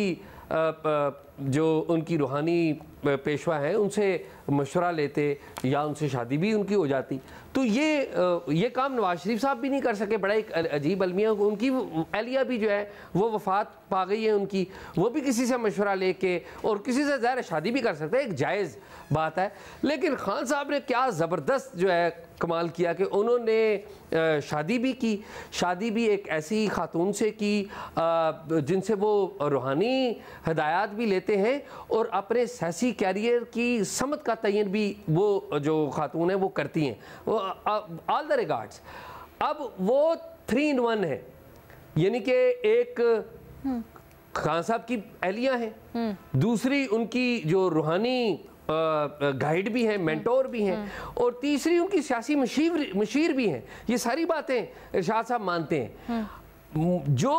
जो उनकी रूहानी पेशवा हैं उनसे मशवरा लेते या उनसे शादी भी उनकी हो जाती। तो ये काम नवाज शरीफ साहब भी नहीं कर सके, बड़ा एक अजीब अलमिया। उनकी एहलिया भी जो है वो वफात पा गई है उनकी, वो भी किसी से मशवरा लेके और किसी से ज़ाहिर शादी भी कर सकते हैं, एक जायज़ बात है। लेकिन खान साहब ने क्या ज़बरदस्त जो है कमाल किया कि उन्होंने शादी भी की, शादी भी एक ऐसी खातून से की जिनसे वो रूहानी हिदायत भी लेते हैं और अपने सियासी कैरियर की समत का तयन भी वो जो खातून है वो करती हैं, वो ऑल द रिगार्ड्स। अब वो 3 in 1 है, यानी कि एक खान साहब की एहलिया हैं, दूसरी उनकी जो रूहानी गाइड भी हैं, मेंटोर भी हैं, और तीसरी उनकी सियासी मशीर भी हैं। ये सारी बातें इरशाद साहब मानते हैं। जो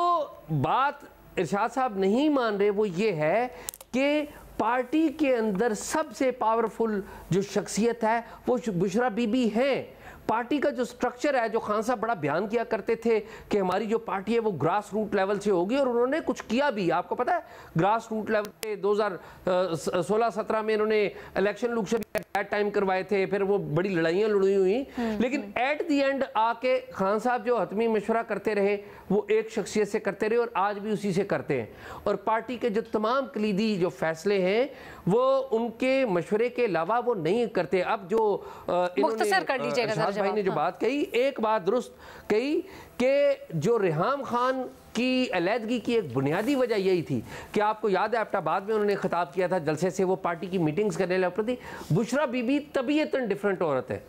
बात इरशाद साहब नहीं मान रहे वो ये है कि पार्टी के अंदर सबसे पावरफुल जो शख्सियत है वो बुशरा बीबी हैं। पार्टी का जो स्ट्रक्चर है, जो खान साहब बड़ा बयान किया करते थे कि हमारी जो पार्टी है वो ग्रास रूट लेवल से होगी, और उन्होंने कुछ किया भी। आपको पता है ग्रास रूट लेवल पे 2016-17 में इन्होंने इलेक्शन टाइम करवाए थे, फिर वो बड़ी लड़ाइयाँ लड़ी हुई, लेकिन एट द एंड आके खान साहब जो हतमी मशवरा करते रहे वो एक शख्सियत से करते रहे और आज भी उसी से करते हैं। और पार्टी के जो तमाम कलीदी जो फैसले हैं वो उनके मशवरे के अलावा वो नहीं करते। अब जो मुख्तसर कर लीजिएगा भाई ने जो बात कही, एक बात दुरुस्त कही कि जो रेहाम खान की अलहदगी की एक बुनियादी वजह यही थी कि आपको याद है एबटाबाद में उन्होंने खिताब किया था जलसे से, वो पार्टी की मीटिंग्स करने लग पड़ी। बुशरा बीबी तबीयतन डिफरेंट औरत है,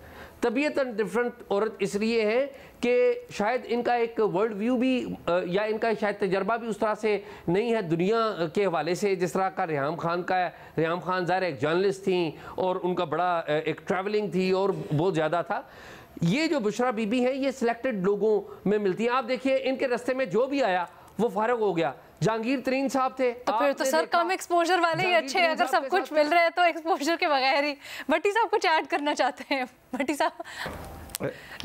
तबीयतन डिफरेंट औरत इसलिए है कि शायद इनका एक वर्ल्ड व्यू भी या इनका शायद तजर्बा भी उस तरह से नहीं है दुनिया के हवाले से जिस तरह का रेहाम खान का है। रेहाम खान ज़ाहिर एक जर्नलिस्ट थी और उनका बड़ा एक ट्रैवलिंग थी और बहुत ज़्यादा था। ये जो बुशरा बीबी है ये सिलेक्टेड लोगों में मिलती है। आप देखिए इनके रास्ते में जो भी आया वो फारग हो गया। जहांगीर तरीन साहब थे, तो फिर तो सर कम एक्सपोजर वाले ही अच्छे हैं। अगर सब कुछ मिल रहा है तो एक्सपोजर के बगैर ही। भट्टी साहब कुछ ऐड करना चाहते हैं? भट्टी साहब,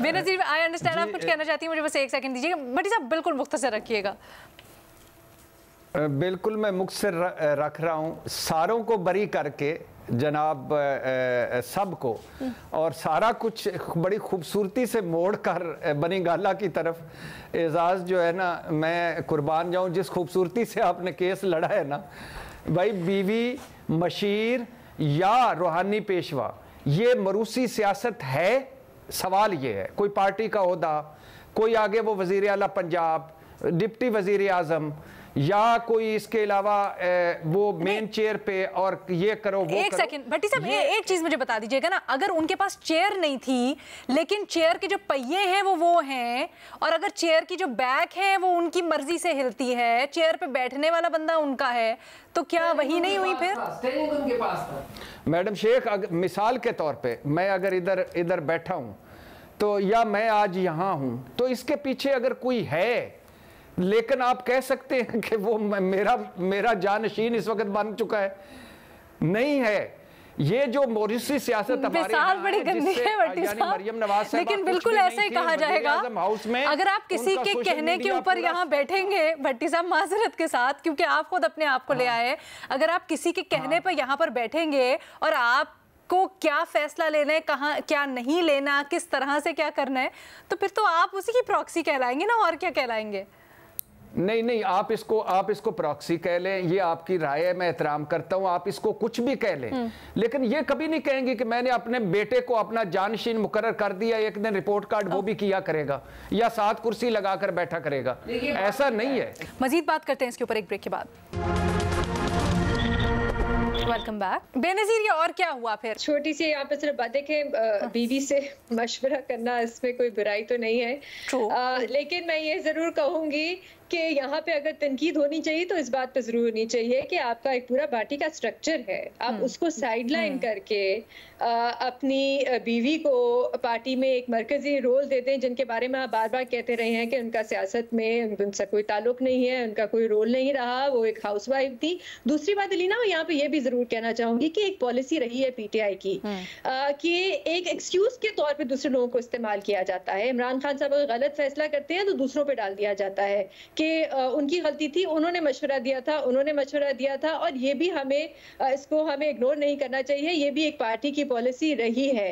बेनज़ीर आई अंडरस्टैंड आप कुछ कहना चाहती हैं, मुझे बस एक सेकंड दीजिएगा। भट्टी साहब बिल्कुल मुख्तसर रखिएगा। बिल्कुल मैं मुख्तसर रख रहा हूँ, सारों को बरी करके जनाब सब को, और सारा कुछ बड़ी खूबसूरती से मोड़ कर बनी गाला की तरफ। एजाज़ जो है ना, मैं कुर्बान जाऊं जिस खूबसूरती से आपने केस लड़ा है ना भाई, बीवी मशीर या रूहानी पेशवा, ये मरूसी सियासत है। सवाल ये है कोई पार्टी का ओहदा, कोई आगे वो वज़ीर आला पंजाब, डिप्टी वज़ीर आज़म, या कोई इसके अलावा वो मेन चेयर पे, और ये करो वो एक सेकंड भट्टी साहब, एक चीज मुझे बता दीजिएगा ना, अगर उनके पास चेयर नहीं थी लेकिन चेयर के जो पहिए हैं वो हैं, और अगर चेयर की जो बैक है वो उनकी मर्जी से हिलती है, चेयर पे बैठने वाला बंदा उनका है, तो क्या वही नहीं हुई फिर? उनके पास था। मैडम शेख, मिसाल के तौर पे मैं अगर इधर बैठा हूं तो, या मैं आज यहां हूं, तो इसके पीछे अगर कोई है, लेकिन आप कह सकते हैं कि वो मेरा जानशीन इस वक्त बन चुका है, नहीं है। ये जो मॉरिशस सियासत हमारे यहाँ बड़ी गंदी है भट्टी साहब, मरियम नवाज साहब, लेकिन बिल्कुल ऐसे ही कहा जाएगा। अगर आप किसी के कहने के ऊपर यहाँ बैठेंगे भट्टी साहब, माजरत के साथ, क्योंकि आप खुद अपने आप को ले आए, अगर आप किसी के कहने पर यहाँ पर बैठेंगे और आप को क्या फैसला लेना है, कहाँ क्या नहीं लेना, किस तरह से क्या करना है, तो फिर तो आप उसी की प्रॉक्सी कहलाएंगे ना, और क्या कहलाएंगे? नहीं, आप इसको प्रॉक्सी कह लें, ये आपकी राय है, मैं एहतराम करता हूं, आप इसको कुछ भी कह लें, लेकिन ये कभी नहीं कहेंगे कि मैंने अपने बेटे को अपना जानशीन मुकर्रर कर दिया, एक दिन रिपोर्ट कार्ड वो भी किया करेगा या 7 कुर्सी लगाकर बैठा करेगा, ऐसा नहीं है। मजीद बात करते हैं इसके ऊपर एक ब्रेक के बाद। Welcome back. बेनज़ीर, ये और क्या हुआ फिर? छोटी सी यहाँ पे सिर्फ बात देखें, बीवी से मशवरा करना इसमें कोई बुराई तो नहीं है, लेकिन मैं ये जरूर कहूंगी कि यहाँ पे अगर तनकीद होनी चाहिए तो इस बात पे जरूर होनी चाहिए कि आपका एक पूरा पार्टी का स्ट्रक्चर है, आप उसको साइडलाइन करके अपनी बीवी को पार्टी में एक मरकजी रोल देते हैं, जिनके बारे में आप बार बार कहते रहे हैं कि उनका सियासत में उनसे कोई ताल्लुक नहीं है, उनका कोई रोल नहीं रहा, वो एक हाउसवाइफ थी। दूसरी बात अलीना, यहाँ पे ये भी जरूर कहना चाहूंगी कि एक पॉलिसी रही है पीटीआई की कि एक एक्सक्यूज के तौर पर दूसरे लोगों को इस्तेमाल किया जाता है। इमरान खान साहब अगर गलत फैसला करते हैं तो दूसरों पर डाल दिया जाता है कि उनकी गलती थी, उन्होंने मशवरा दिया था, और ये भी इसको हमें इग्नोर नहीं करना चाहिए, ये भी एक पार्टी की पॉलिसी रही है।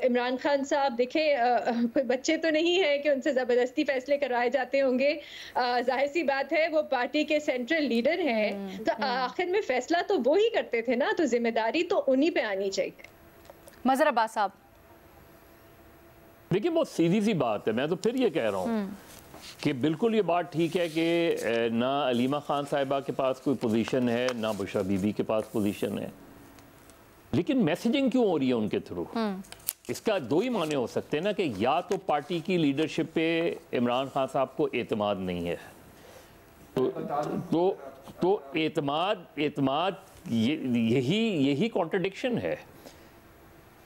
इमरान खान साहब देखें, कोई बच्चे तो नहीं है कि उनसे जबरदस्ती फैसले करवाए जाते होंगे, जाहिर सी बात है वो पार्टी के सेंट्रल लीडर हैं, तो आखिर में फैसला तो वो ही करते थे ना, तो जिम्मेदारी तो उन्हीं पे आनी चाहिए। मजहर अब्बास साहब, देखिए बहुत सीधी सी बात है, मैं तो फिर ये कह रहा हूँ कि बिल्कुल ये बात ठीक है कि ना अलीमा खान साहिबा के पास कोई पोजीशन है, ना बुशरा बीबी के पास पोजीशन है, लेकिन मैसेजिंग क्यों हो रही है उनके थ्रू? इसका 2 ही माने हो सकते हैं ना, कि या तो पार्टी की लीडरशिप पे इमरान खान साहब को एतमाद नहीं है, तो एतमाद यही कॉन्ट्रडिक्शन है,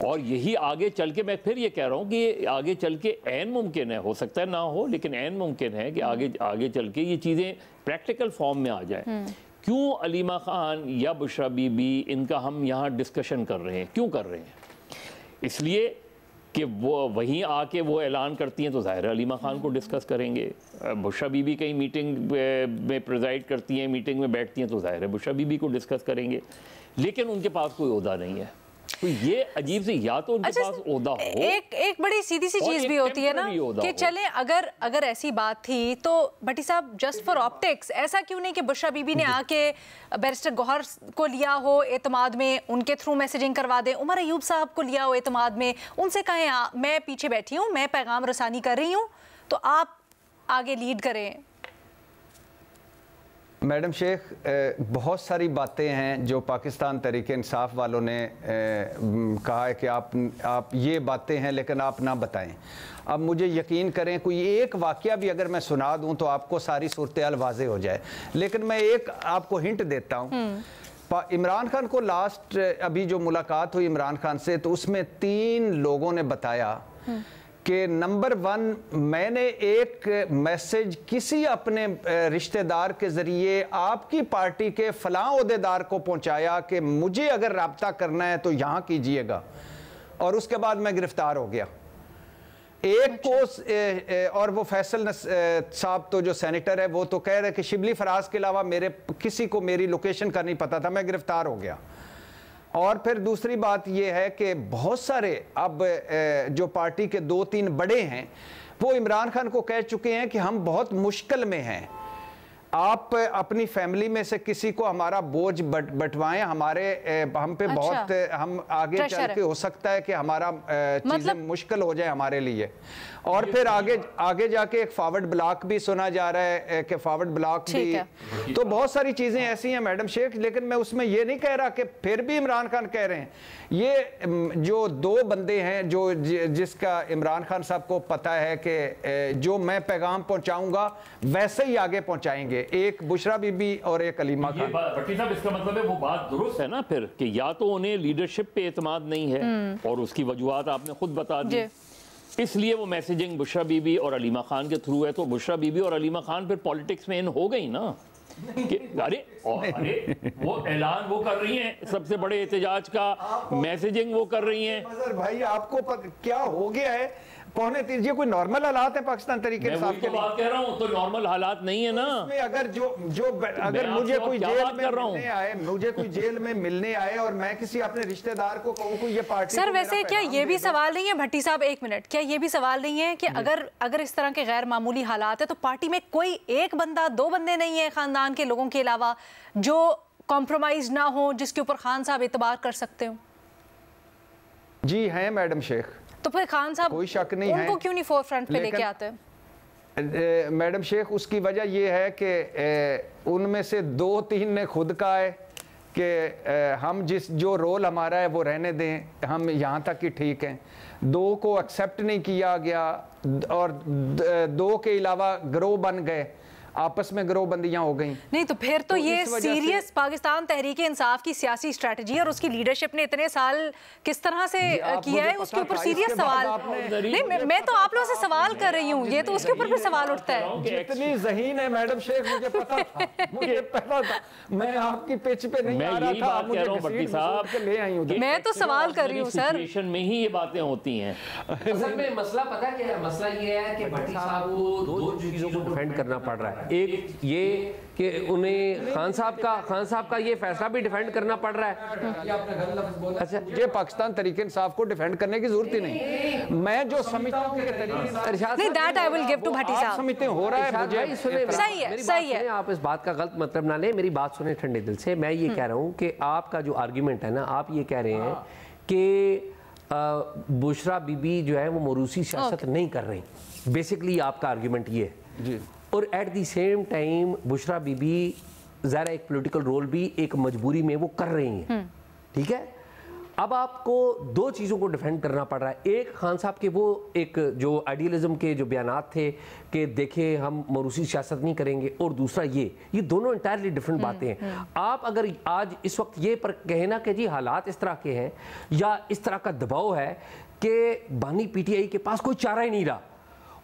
और यही आगे चल के, मैं फिर ये कह रहा हूँ कि आगे चल के ऐन मुमकिन है, हो सकता है ना हो, लेकिन ऐन मुमकिन है कि आगे चल के ये चीज़ें प्रैक्टिकल फॉर्म में आ जाए, क्यों अलीमा खान या बुशरा बीबी इनका हम यहाँ डिस्कशन कर रहे हैं, क्यों कर रहे हैं? इसलिए कि वो वहीं आके वो ऐलान करती हैं तो ज़ाहिर अलीमा खान को डिस्कस करेंगे। बुशरा बीबी कहीं मीटिंग में प्रेजाइड करती हैं, मीटिंग में बैठती हैं तो ज़ाहिर है बुशरा बीबी को डिस्कस करेंगे, लेकिन उनके पास कोई ओहदा नहीं है। तो ये अजीब सी, या तो उनके पास ओहदा हो, एक बड़ी सीधी सी चीज भी होती है ना कि चले अगर ऐसी बात थी तो भट्टी साहब जस्ट फॉर ऑप्टिक्स ऐसा क्यों नहीं कि बुशरा बीबी ने आके बैरिस्टर गौहर को लिया हो एतमाद में, उनके थ्रू मैसेजिंग करवा दें, उमर अयूब साहब को लिया हो एतमाद में, उनसे कहें मैं पीछे बैठी हूँ, मैं पैगाम रसानी कर रही हूँ, तो आप आगे लीड करें। मैडम शेख, बहुत सारी बातें हैं जो पाकिस्तान तहरीक इंसाफ वालों ने कहा है कि आप ये बातें हैं लेकिन आप ना बताएं। अब मुझे यकीन करें कोई एक वाक़या भी अगर मैं सुना दूं तो आपको सारी सूरत-ए-हाल वाज़े हो जाए, लेकिन मैं एक आपको हिंट देता हूं। इमरान खान को लास्ट अभी जो मुलाकात हुई इमरान खान से, तो उसमें 3 लोगों ने बताया कि नंबर 1, मैंने एक मैसेज किसी अपने रिश्तेदार के ज़रिए आपकी पार्टी के फ़लाँ ओहदेदार को पहुंचाया कि मुझे अगर रब्ता करना है तो यहाँ कीजिएगा, और उसके बाद मैं गिरफ्तार हो गया। एक को और वो फैसल साहब तो जो सेनेटर है वो तो कह रहे कि शिबली फराज के अलावा मेरे किसी को मेरी लोकेशन का नहीं पता था, मैं गिरफ्तार हो गया। और फिर दूसरी बात यह है कि बहुत सारे अब जो पार्टी के 2-3 बड़े हैं वो इमरान खान को कह चुके हैं कि हम बहुत मुश्किल में हैं, आप अपनी फैमिली में से किसी को हमारा बोझ बंटवाएं, हम पे बहुत हम आगे चल के हो सकता है कि हमारा चीजें मुश्किल हो जाए हमारे लिए। और फिर आगे जाके एक फॉरवर्ड ब्लॉक भी सुना जा रहा है कि फॉरवर्ड ब्लॉक भी, तो बहुत सारी चीजें ऐसी हैं मैडम शेख। लेकिन मैं उसमें ये नहीं कह रहा कि फिर भी इमरान खान कह रहे हैं, ये जो 2 बंदे हैं जो जिसका इमरान खान साहब को पता है कि जो मैं पैगाम पहुंचाऊंगा वैसे ही आगे पहुंचाएंगे, एक बुशरा बीबी और एक अलीमा खान। भट्टी साहब, इसका मतलब है वो बात दुरुस्त है ना फिर कि या तो उन्हें लीडरशिप पे एतमाद नहीं है और उसकी वजूहात आपने खुद बता दी, इसलिए वो मैसेजिंग बुशरा बीबी और अलीमा खान के थ्रू है। तो बुशरा बीबी और अलीमा खान फिर पॉलिटिक्स में इन हो गई ना कि अरे वो ऐलान वो कर रही हैं, सबसे बड़े एहतजाज का मैसेजिंग वो कर रही हैं। भाई आपको क्या हो गया है? पौने 3, ये कोई नॉर्मल हालात है पाकिस्तान तरीके इंसाफ के लिए? बात कह रहा हूं तो नॉर्मल हालात नहीं है ना। अगर मुझे कोई जेल में मिलने आए और मैं किसी अपने रिश्तेदार को कहूं कि ये पार्टी, सर वैसे क्या ये भी सवाल नहीं है भट्टी साहब, 1 मिनट, क्या ये भी सवाल नहीं है कि अगर इस तरह के गैर मामूली हालात है तो पार्टी में कोई एक बंदा 2 बंदे नहीं है खानदान के लोगों के अलावा जो कॉम्प्रोमाइज ना हो, जिसके ऊपर खान साहब एतबार कर सकते हो? जी हैं मैडम शेख। तो फिर खान साहब कोई शक नहीं है, उनको क्यों नहीं फोरफ्रंट पे लेके आते? मैडम शेख, उसकी वजह यह है कि उनमें से 2-3 ने खुद कहा है कि हम जो रोल हमारा है वो रहने दें, हम यहाँ तक ही ठीक हैं। 2 को एक्सेप्ट नहीं किया गया और 2 के अलावा गिरोह बन गए, आपस में गिरोहबंदियां हो गई। नहीं तो फिर तो ये सीरियस पाकिस्तान तहरीक इंसाफ की सियासी स्ट्रेटजी और उसकी लीडरशिप ने इतने साल किस तरह से किया है उसके ऊपर सीरियस सवाल नहीं, मैं तो आप लोगों से सवाल कर रही हूँ, ये तो उसके ऊपर फिर सवाल उठता है। इतनी ज़हीन है मैडम शेख, मुझे पता था, मैं आपकी पिच पे नहीं आ रहा था, मैं तो सवाल कर रही हूँ सर, में ही ये बातें होती हैं। असल में मसला पता क्या है? मसला ये है कि भट्टी साहब को 2 चीजों को डिफेंड करना पड़ रहा है। एक ये कि उन्हें खान साहब का ये फैसला भी डिफेंड करना पड़ रहा है। अच्छा, ये पाकिस्तान तरीके इंसाफ को डिफेंड करने की जरूरत ही नहीं। मैं जो समझता हूं नहीं, that I will give to Bhatti साहब। समझते हो रहा है मुझे सही है। आप इस बात का गलत मतलब ना लें, मेरी बात सुने ठंडे दिल से। मैं ये कह रहा हूँ कि आपका जो आर्ग्यूमेंट है ना, आप ये कह रहे हैं कि बुशरा बीबी जो है वो मरूसी सियासत नहीं कर रही, बेसिकली आपका आर्ग्यूमेंट ये है। और at the same time Bushra Bibi ज़रा एक पॉलिटिकल रोल भी एक मजबूरी में वो कर रही हैं, ठीक है। अब आपको 2 चीज़ों को डिफेंड करना पड़ रहा है। एक खान साहब के वो एक जो आइडियलिज्म के जो बयानात थे कि देखें हम मरूसी सियासत नहीं करेंगे, और दूसरा ये दोनों इंटायरली डिफरेंट बातें हैं। आप अगर आज इस वक्त ये पर कहें ना कि जी हालात इस तरह के हैं या इस तरह का दबाव है कि बानी PTI के पास कोई चारा ही नहीं रहा,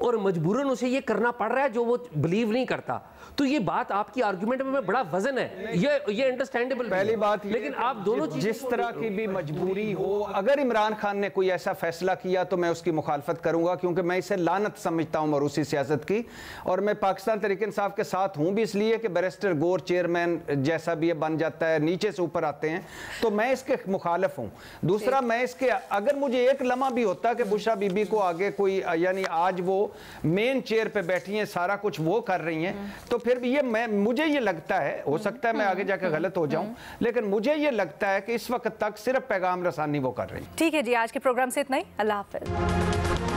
और मजबूरन उसे ये करना पड़ रहा है जो वो बिलीव नहीं करता, तो ये बात आपकी आर्गुमेंट में बड़ा वजन है, ये अंडरस्टैंडेबल। पहली बात, लेकिन आप दोनों जिस तरह की भी मजबूरी हो, अगर इमरान खान ने कोई ऐसा फैसला किया तो मैं उसकी मुखालफत करूंगा, क्योंकि मैं इसे लानत समझता हूं मरूसी सियासत की। और मैं पाकिस्तान तहरीक इंसाफ के साथ हूं भी इसलिए कि बैरिस्टर गौर चेयरमैन जैसा भी ये बन जाता है, नीचे से ऊपर आते हैं, तो मैं इसके मुखालिफ हूं। दूसरा, मैं इसके, अगर मुझे एक लम्हा भी होता कि बुशरा बीबी को आगे कोई, यानी आज वो मेन चेयर पे बैठी हैं, सारा कुछ वो कर रही हैं, तो फिर भी ये मुझे ये लगता है, हो सकता है मैं आगे जाकर गलत हो जाऊं, लेकिन मुझे ये लगता है कि इस वक्त तक सिर्फ पैगाम रसानी वो कर रही हैं। ठीक है जी, आज के प्रोग्राम से इतना ही। अल्लाह हाफिज।